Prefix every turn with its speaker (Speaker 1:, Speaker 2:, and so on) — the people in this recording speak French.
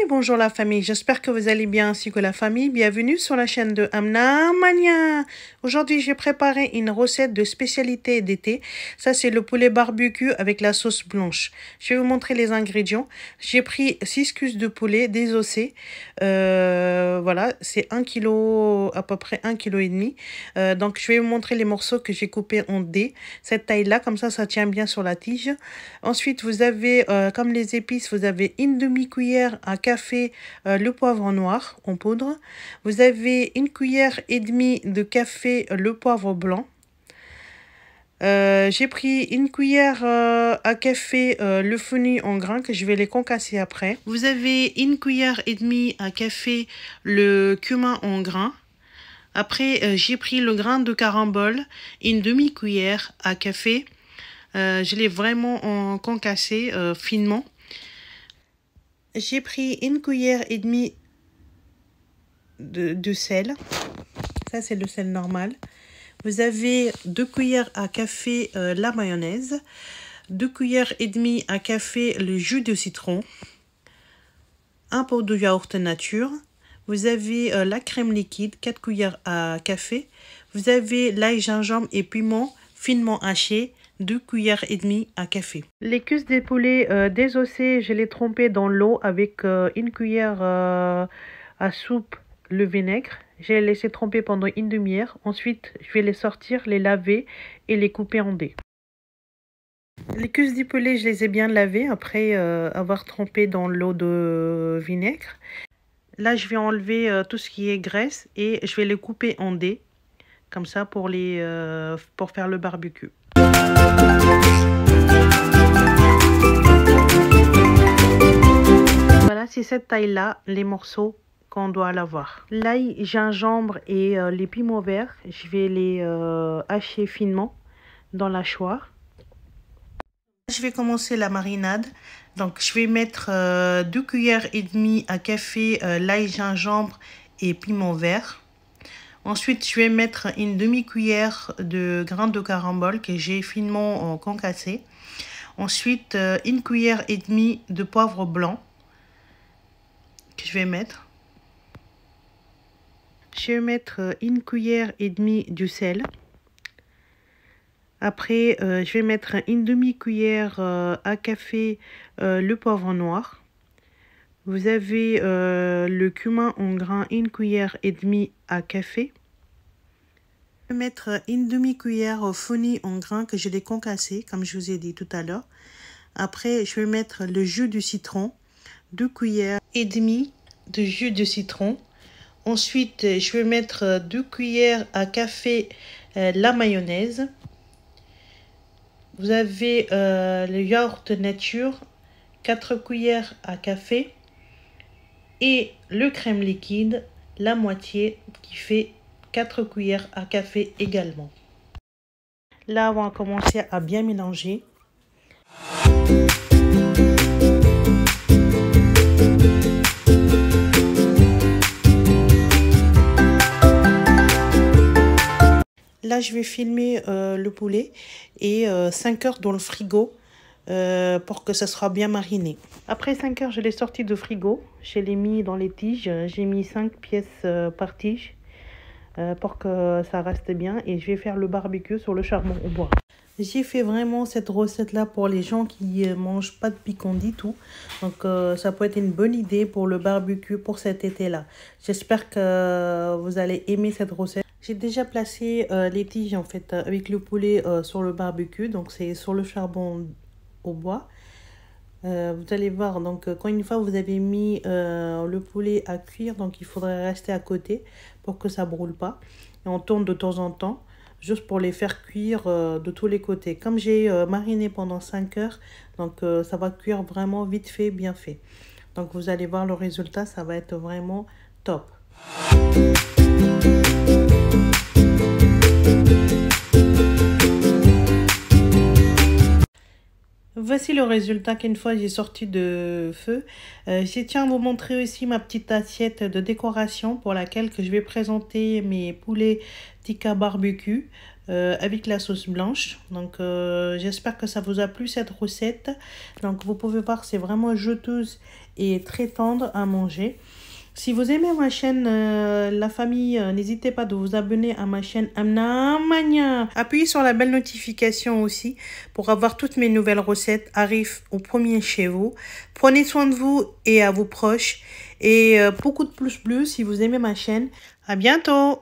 Speaker 1: bonjour la famille, j'espère que vous allez bien ainsi que la famille. Bienvenue sur la chaîne de Amna Mania. Aujourd'hui, j'ai préparé une recette de spécialité d'été. Ça, c'est le poulet barbecue avec la sauce blanche. Je vais vous montrer les ingrédients. J'ai pris 6 cuisses de poulet désossées. Voilà, c'est 1 kg, à peu près 1,5 kg. Donc, je vais vous montrer les morceaux que j'ai coupés en dés. Cette taille-là, comme ça tient bien sur la tige. Ensuite, vous avez, comme les épices, vous avez une demi-cuillère à café le poivre noir en poudre. Vous avez 1,5 cuillère de café le poivre blanc. J'ai pris 1 cuillère à café le fenouil en grains que je vais les concasser après. Vous avez 1,5 cuillère à café le cumin en grains. Après, j'ai pris le grain de carambole, une demi-cuillère à café. Je l'ai vraiment concassé finement. J'ai pris 1,5 cuillère de sel. Ça, c'est le sel normal. Vous avez 2 cuillères à café la mayonnaise. 2 cuillères et demie à café le jus de citron. 1 pot de yaourt nature. Vous avez la crème liquide, 4 cuillères à café. Vous avez l'ail, gingembre et piment finement haché. 2 cuillères et demie à café. Les cuisses des poulets désossées, je les trempées dans l'eau avec 1 cuillère à soupe le vinaigre. Je les laissé tremper pendant une demi-heure. Ensuite, je vais les sortir, les laver et les couper en dés. Les cuisses du poulet, je les ai bien lavées après avoir trempé dans l'eau de vinaigre. Là, je vais enlever tout ce qui est graisse et je vais les couper en dés. Comme ça pour faire le barbecue. Voilà, c'est cette taille-là, les morceaux qu'on doit l'avoir. L'ail, gingembre et les piments verts, je vais les hacher finement dans l'hachoir. Je vais commencer la marinade. Donc, je vais mettre 2 cuillères et demie à café l'ail, gingembre et piment vert. Ensuite, je vais mettre une demi-cuillère de grains de carambole que j'ai finement concassé. Ensuite, 1 cuillère et demie de poivre blanc que je vais mettre. Je vais mettre 1 cuillère et demie de sel. Après, je vais mettre une demi-cuillère à café le poivre noir. Vous avez le cumin en grains, 1 cuillère et demie à café. Je vais mettre une demi-cuillère au fenouil en grains que je l'ai concassé, comme je vous ai dit tout à l'heure. Après, je vais mettre le jus de citron, 2 cuillères et demie de jus de citron. Ensuite, je vais mettre 2 cuillères à café la mayonnaise. Vous avez le yaourt nature, 4 cuillères à café. Et le crème liquide, la moitié, qui fait 4 cuillères à café également. Là, on va commencer à bien mélanger. Là, je vais filmer le poulet et 5 heures dans le frigo pour que ça sera bien mariné. Après 5 heures, je l'ai sorti de frigo. Je l'ai mis dans les tiges. J'ai mis 5 pièces par tige pour que ça reste bien. Et je vais faire le barbecue sur le charbon au bois. J'ai fait vraiment cette recette-là pour les gens qui ne mangent pas de piquant du tout. Donc, ça peut être une bonne idée pour le barbecue pour cet été-là. J'espère que vous allez aimer cette recette. J'ai déjà placé les tiges en fait avec le poulet sur le barbecue. Donc, c'est sur le charbon au bois. Vous allez voir, donc quand une fois vous avez mis le poulet à cuire, donc il faudrait rester à côté pour que ça brûle pas. Et on tourne de temps en temps, juste pour les faire cuire de tous les côtés. Comme j'ai mariné pendant 5 heures, donc ça va cuire vraiment vite fait, bien fait. Donc vous allez voir le résultat, ça va être vraiment top. Voici le résultat qu'une fois j'ai sorti de feu. Je tiens à vous montrer aussi ma petite assiette de décoration pour laquelle que je vais présenter mes poulets tikka barbecue avec la sauce blanche. Donc j'espère que ça vous a plu cette recette. Donc vous pouvez voir, c'est vraiment juteuse et très tendre à manger. Si vous aimez ma chaîne La Famille, n'hésitez pas de vous abonner à ma chaîne Amna Mania. Appuyez sur la belle notification aussi pour avoir toutes mes nouvelles recettes arrivent au premier chez vous. Prenez soin de vous et à vos proches. Et beaucoup de pouces bleus si vous aimez ma chaîne. À bientôt!